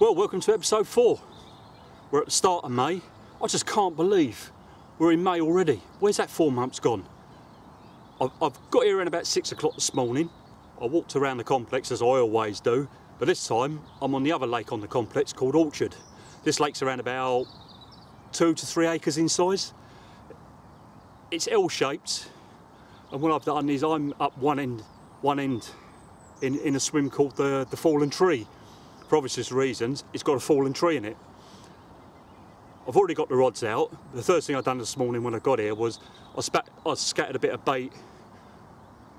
Well, welcome to episode 4. We're at the start of May. I just can't believe we're in May already. Where's that 4 months gone? I've got here around about 6 o'clock this morning. I walked around the complex as I always do, but this time I'm on the other lake on the complex called Orchard. This lake's around about 2 to 3 acres in size. It's L-shaped, and what I've done is I'm up one end in a swim called the Fallen Tree. For obvious reasons, it's got a fallen tree in it. I've already got the rods out. The first thing I've done this morning when I got here was I scattered a bit of bait,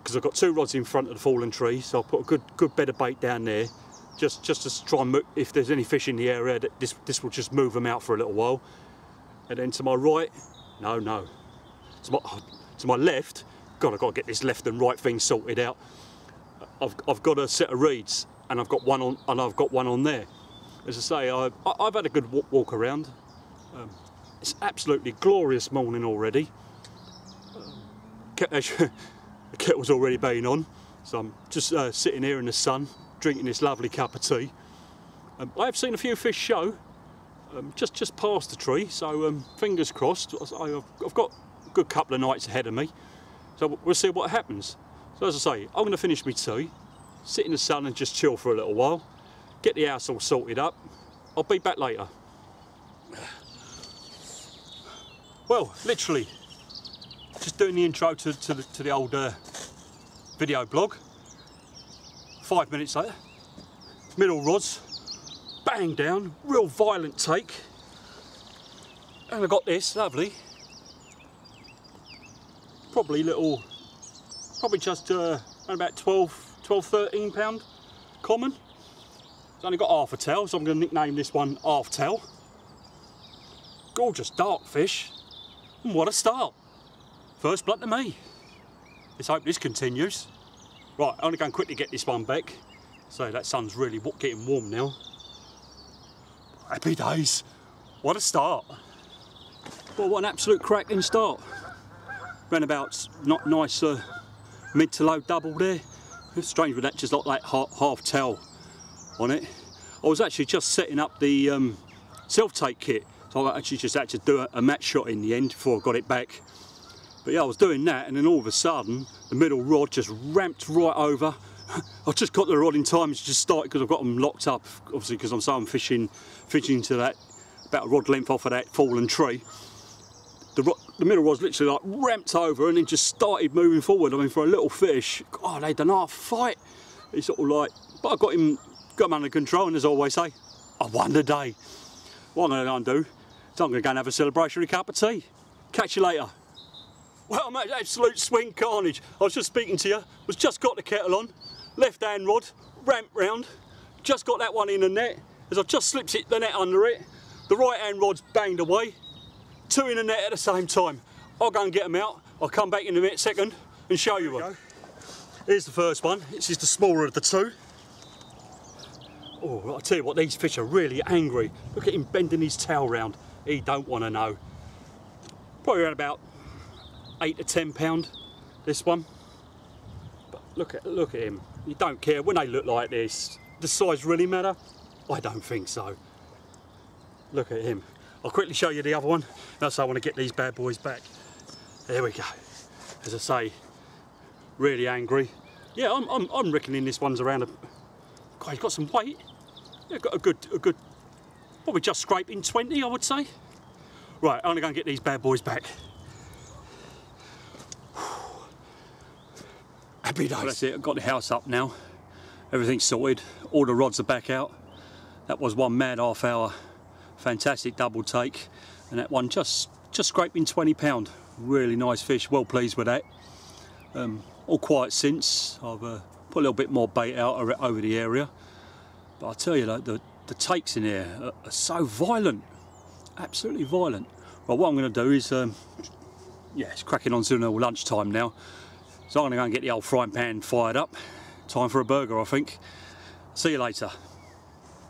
because I've got 2 rods in front of the fallen tree, so I put a good bed of bait down there, just to try and move, if there's any fish in the area, that this will just move them out for a little while. And then to my right, no, to my left, God, I've got to get this left and right thing sorted out. I've got a set of reeds, and I've got one on there. As I say, I've had a good walk around. It's absolutely glorious morning already. The kettle's already been on, so I'm just sitting here in the sun, drinking this lovely cup of tea. I have seen a few fish show just past the tree, so fingers crossed. I've got a good couple of nights ahead of me, so we'll see what happens. So as I say, I'm going to finish my tea, sit in the sun and just chill for a little while, get the house all sorted up. I'll be back later. Well, literally, just doing the intro to the old video blog. 5 minutes later, middle rods, bang down, real violent take. And I got this, lovely, probably just around about 13 pound common. It's only got half a tail, so I'm going to nickname this one Half Tail. Gorgeous dark fish, and what a start. First blood to me. Let's hope this continues. Right, I'm only going to quickly get this one back. So that sun's really getting warm now. Happy days. What a start. Well, what an absolute cracking start. Ran about not nice mid to low double there. It's strange with that, just like that half tail on it. I was actually just setting up the self-take kit. So I actually just had to do a match shot in the end before I got it back. But yeah, I was doing that, and then all of a sudden the middle rod just ramped right over. I just got the rod in time to just start, because I've got them locked up, obviously, because I'm fishing to that, about a rod length off of that fallen tree. The middle rod's literally like ramped over and then just started moving forward. I mean, for a little fish, God, they done half fight. It's sort of like, but I got him under control, and as I always say, I won the day. What I'm going to do is I'm going to go and have a celebratory cup of tea. Catch you later. Well, I'm at absolute swing carnage. I was just speaking to you, just got the kettle on, left hand rod, ramped round, just got that one in the net. As I've just slipped the net under it, the right hand rod's banged away, 2 in the net at the same time. I'll go and get them out. I'll come back in a second and show you one. Here's the first one. This is the smaller of the 2. Oh, I'll tell you what, these fish are really angry. Look at him bending his tail round. He don't want to know. Probably around about 8 to 10 pound, this one. But look at him. You don't care when they look like this. Does size really matter? I don't think so. Look at him. I'll quickly show you the other one. That's how I want to get these bad boys back. There we go. As I say, really angry. Yeah, I'm reckoning this one's around God, he's got some weight. Yeah, got a good, probably just scraping 20, I would say. Right, I'm gonna go and get these bad boys back. Happy days. Well, that's it. I've got the house up now. Everything's sorted. All the rods are back out. That was one mad half hour. Fantastic double take, and that one just scraping 20 pound. Really nice fish. Well pleased with that. All quiet since. I've put a little bit more bait out over the area, but I tell you, the takes in here are so violent, absolutely violent. Well, what I'm going to do is, yeah, it's cracking on to lunchtime now, so I'm going to go and get the old frying pan fired up. Time for a burger, I think. See you later.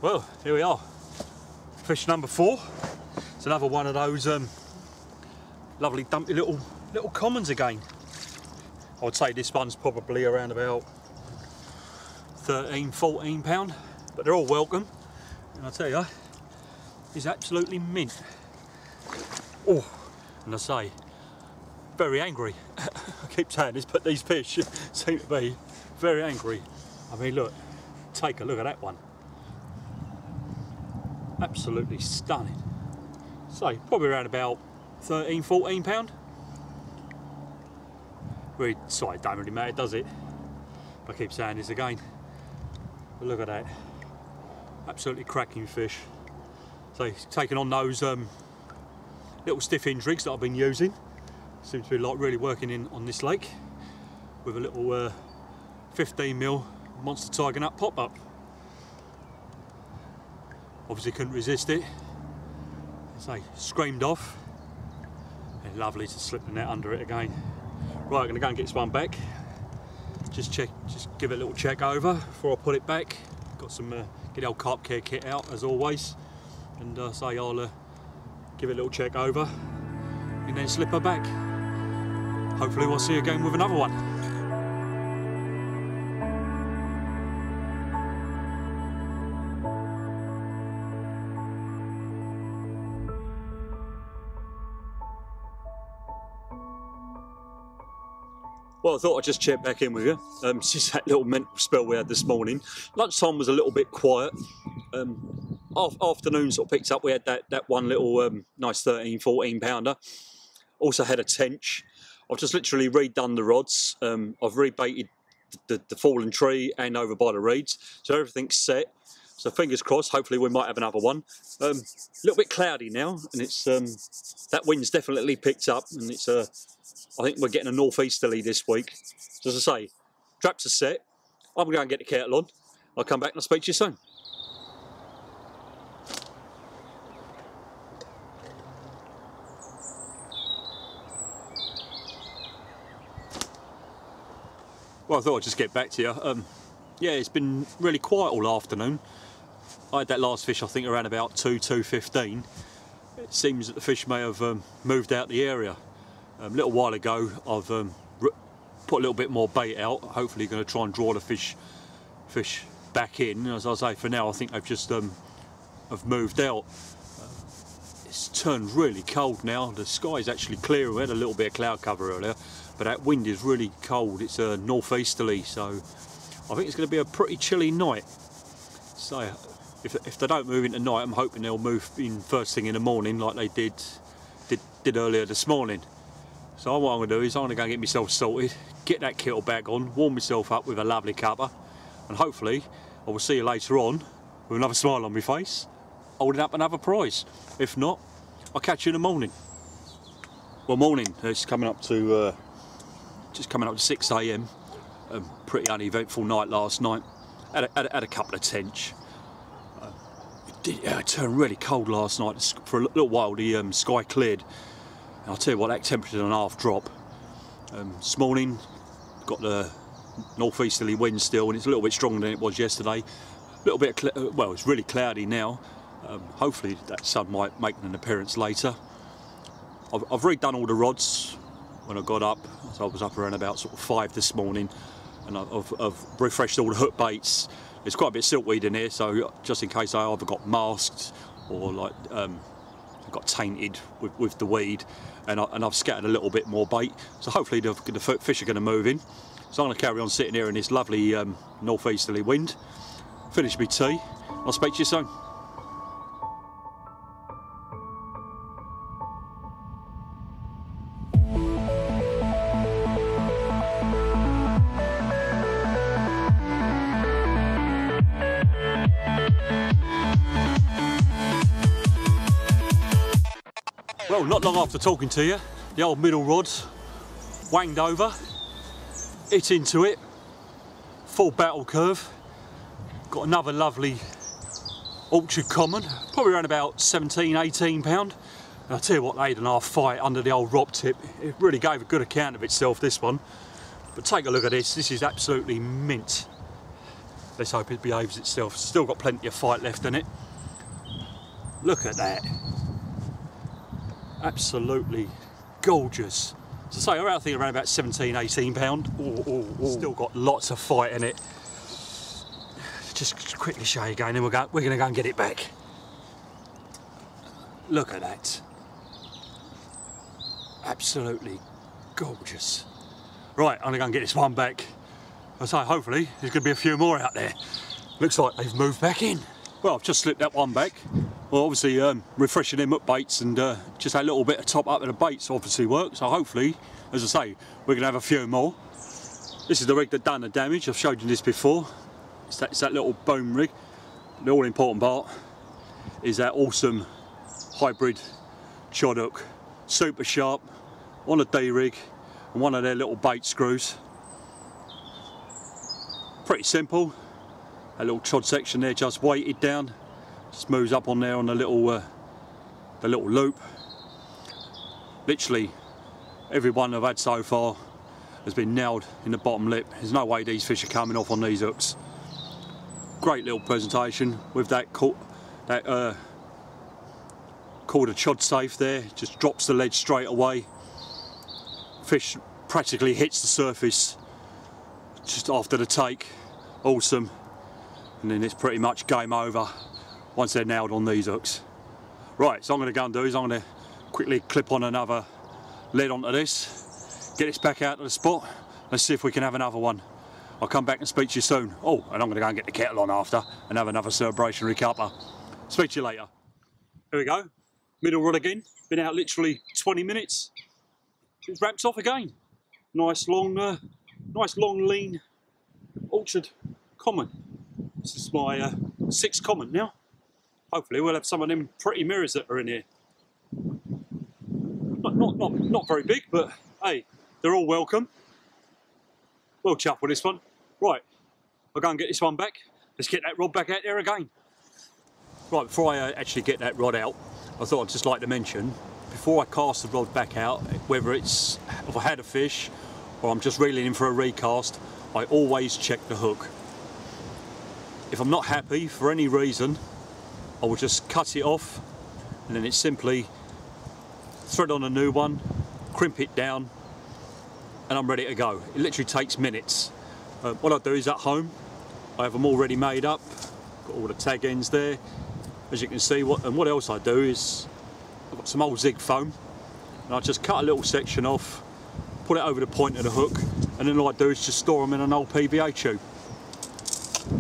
Well, here we are. Fish number 4. It's another one of those lovely dumpy little commons again. I would say this one's probably around about 13, 14 pound, but they're all welcome. And I tell you, he's absolutely mint. Oh, and I say, very angry. I keep saying this, but these fish seem to be very angry. I mean, look, take a look at that one. Absolutely stunning. So, probably around about 13, 14 pound. Really, sorry, it don't really matter, does it? I keep saying this again. But look at that. Absolutely cracking fish. So, he's taking on those little stiff end rigs that I've been using. Seems to be like really working in on this lake with a little 15mm monster tiger nut pop up. Obviously couldn't resist it. So screamed off. And lovely to slip the net under it again. Right, I'm gonna go and get this one back. Just give it a little check over before I put it back. Got some get the old carp care kit out as always, and say I'll give it a little check over and then slip her back. Hopefully we'll see you again with another one. Well, I thought I'd just check back in with you. Since that little mental spell we had this morning. Lunchtime was a little bit quiet. Afternoon sort of picked up. We had that one little nice 13, 14 pounder. Also had a tench. I've just literally redone the rods. I've rebaited the fallen tree and over by the reeds. So everything's set. So fingers crossed, hopefully we might have another one. A little bit cloudy now, and it's that wind's definitely picked up, and it's I think we're getting a northeasterly this week. So as I say, traps are set. I'm going to go and get the kettle on. I'll come back and I'll speak to you soon. Well, I thought I'd just get back to you. Yeah, it's been really quiet all afternoon. I had that last fish, I think, around about 2:15. It seems that the fish may have moved out the area. A little while ago, I've put a little bit more bait out. Hopefully, going to try and draw the fish back in. As I say, for now, I think they've just have moved out. It's turned really cold now. The sky is actually clear. We had a little bit of cloud cover earlier, but that wind is really cold. It's northeasterly, so I think it's going to be a pretty chilly night. So if they don't move in tonight, I'm hoping they'll move in first thing in the morning like they did earlier this morning. So what I'm going to do is I'm going to go and get myself sorted, get that kettle back on, warm myself up with a lovely cuppa, and hopefully I will see you later on with another smile on my face, holding up another prize. If not, I'll catch you in the morning. Well, morning. It's coming up to just coming up to 6 AM. Pretty uneventful night last night. Had a couple of tench. It turned really cold last night. For a little while the sky cleared. And I'll tell you what, that temperature and a half drop. This morning got the northeasterly wind still, and it's a little bit stronger than it was yesterday. A little bit well, it's really cloudy now. Hopefully that sun might make an appearance later. I've redone all the rods when I got up. So I was up around about sort of 5 this morning, and I've refreshed all the hook baits. There's quite a bit of siltweed in here, so just in case I either got masked or like got tainted with the weed, and I've scattered a little bit more bait. So hopefully the fish are going to move in. So I'm going to carry on sitting here in this lovely northeasterly wind. Finish my tea. I'll speak to you soon. Well, not long after talking to you, the old middle rod's wanged over, hit into it, full battle curve. Got another lovely orchard common, probably around about 17, 18 pound. And I'll tell you what, they had an half fight under the old rock tip. It really gave a good account of itself, this one. But take a look at this, this is absolutely mint. Let's hope it behaves itself. Still got plenty of fight left in it. Look at that. Absolutely gorgeous. So I think around about 17, 18 pound. Still got lots of fight in it. just quickly show you again, and we're going to go and get it back. Look at that. Absolutely gorgeous. Right, I'm going to go and get this one back. I say, hopefully, there's going to be a few more out there. Looks like they've moved back in. Well, I've just slipped that one back. Well, obviously, refreshing them up baits and just a little bit of top up of the baits obviously works. So hopefully, as I say, we're going to have a few more. This is the rig that done the damage. I've showed you this before. It's that little boom rig. The all important part is that awesome hybrid chod hook, super sharp, on a D-rig and one of their little bait screws. Pretty simple. A little chod section there just weighted down, just moves up on there on the little loop. Literally every one I've had so far has been nailed in the bottom lip. There's no way these fish are coming off on these hooks. Great little presentation with that called a chod safe there, just drops the ledge straight away. Fish practically hits the surface just after the take. Awesome. And then it's pretty much game over once they're nailed on these hooks. Right, so I'm going to go and do is I'm going to quickly clip on another lead onto this, get this back out to the spot. Let's see if we can have another one. I'll come back and speak to you soon. Oh, and I'm going to go and get the kettle on after and have another celebration recupper. Speak to you later. Here we go. Middle rod again. Been out literally 20 minutes. It ramps off again. Nice long lean orchard common. This is my 6th common now. Hopefully we'll have some of them pretty mirrors that are in here. Not very big, but hey, they're all welcome. Well chuffed with this one. Right, I'll go and get this one back. Let's get that rod back out there again. Right, before I actually get that rod out, I thought I'd just like to mention, before I cast the rod back out, whether it's if I had a fish or I'm just reeling in for a recast, I always check the hook. If I'm not happy for any reason, I will just cut it off, and then it's simply thread on a new one, crimp it down, and I'm ready to go. It literally takes minutes. What I do is at home, I have them already made up, got all the tag ends there, as you can see. What else I do is, I've got some old zig foam, and I just cut a little section off, put it over the point of the hook, and then all I do is just store them in an old PVA tube.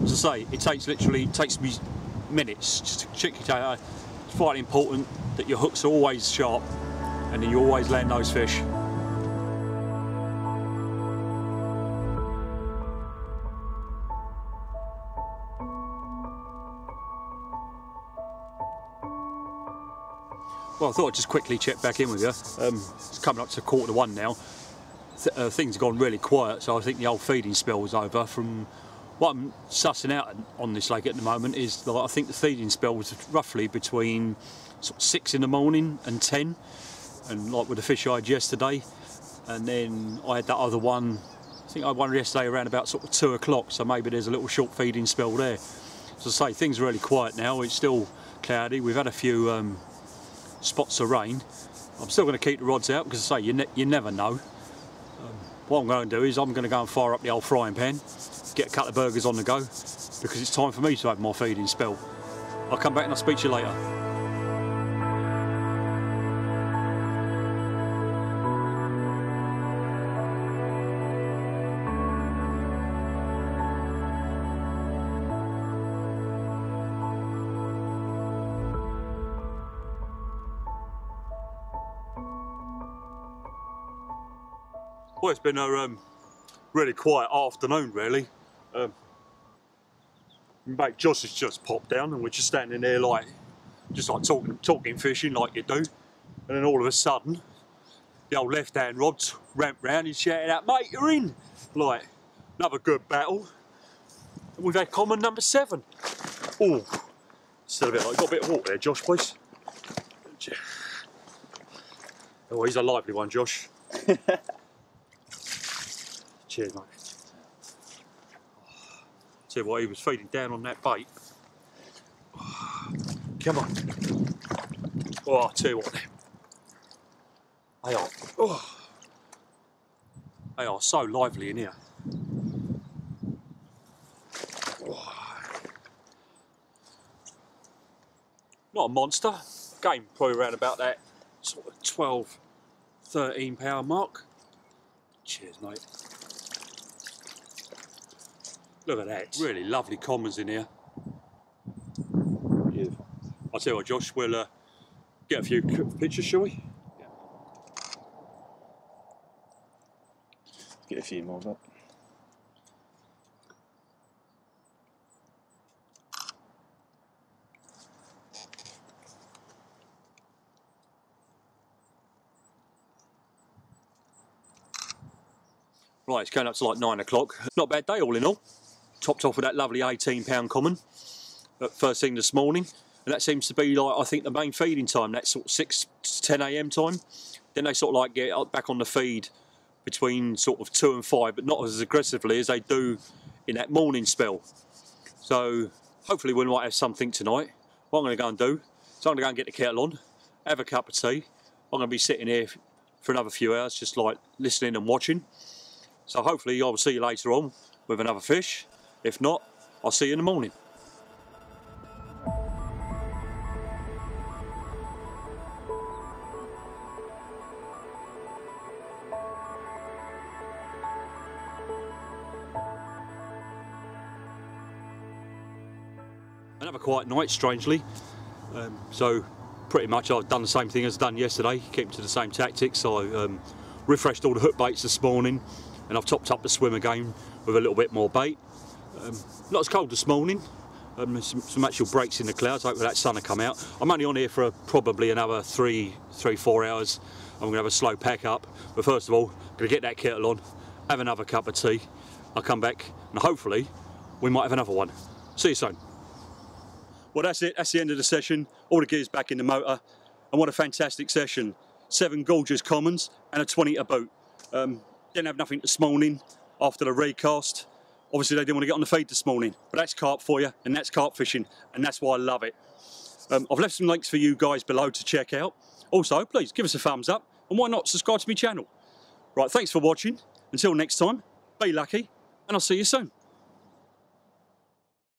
As I say, it takes me minutes just to check it out. It's quite important that your hooks are always sharp and then you always land those fish. Well, I thought I'd just quickly check back in with you. It's coming up to 1:15 now. Things have gone really quiet, so I think the old feeding spell was over. From what I'm sussing out on this lake at the moment is that I think the feeding spell was roughly between sort of 6 in the morning and 10, and like with the fish I had yesterday, and then I had that other one, I think I had one yesterday around about sort of 2 o'clock, so maybe there's a little short feeding spell there. As I say, things are really quiet now. It's still cloudy. We've had a few spots of rain. I'm still going to keep the rods out because I say you never know. What I'm going to do is I'm going to go and fire up the old frying pan, get a couple of burgers on the go, because it's time for me to have my feeding spell. I'll come back and I'll speak to you later. Well, it's been a really quiet afternoon, really. Mate Josh has just popped down, and we're just standing there, just like talking fishing, like you do. And then all of a sudden, the old left-hand rod's ramped round. He's shouting out, "Mate, you're in!" Like, another good battle. And we've had common number 7. Oh, still a bit like, got a bit of water there, Josh, please. Oh, he's a lively one, Josh. Cheers, mate. Tell you what, he was feeding down on that bait. Come on. Oh, I'll tell you what, they are so lively in here. not a monster. Again, probably around about that sort of 12, 13 pound mark. Cheers, mate. Look at that. Really lovely commons in here. Yeah. I'll tell you what, Josh, we'll get a few pictures, shall we? Yeah. Get a few more of that. Right, it's going up to like 9 o'clock. Not a bad day all in all. Topped off with that lovely 18 pound common at first thing this morning. And that seems to be like, I think, the main feeding time. That's sort of 6 to 10 AM time. Then they sort of like get back on the feed between sort of 2 and 5, but not as aggressively as they do in that morning spell. So hopefully we might have something tonight. What I'm going to go and do is I'm going to go and get the kettle on, have a cup of tea. I'm going to be sitting here for another few hours, just like listening and watching. So hopefully I'll see you later on with another fish. If not, I'll see you in the morning. Another quiet night, strangely. So pretty much I've done the same thing as done yesterday, kept to the same tactics. I refreshed all the hook baits this morning, and I've topped up the swim again with a little bit more bait. Not as cold this morning. There's some actual breaks in the clouds. Hopefully that sun will come out. I'm only on here for probably another 3-4 hours. I'm going to have a slow pack up. But first of all, I'm going to get that kettle on, have another cup of tea. I'll come back and hopefully we might have another one. See you soon. Well, that's it. That's the end of the session. All the gear's back in the motor. And what a fantastic session. 7 gorgeous commons and a 20-litre boat. Didn't have nothing this morning after the recast. Obviously they didn't want to get on the feed this morning, but that's carp for you, and that's carp fishing, and that's why I love it. I've left some links for you guys below to check out. Also, please give us a thumbs up, and why not subscribe to my channel. Right, thanks for watching. Until next time, be lucky, and I'll see you soon.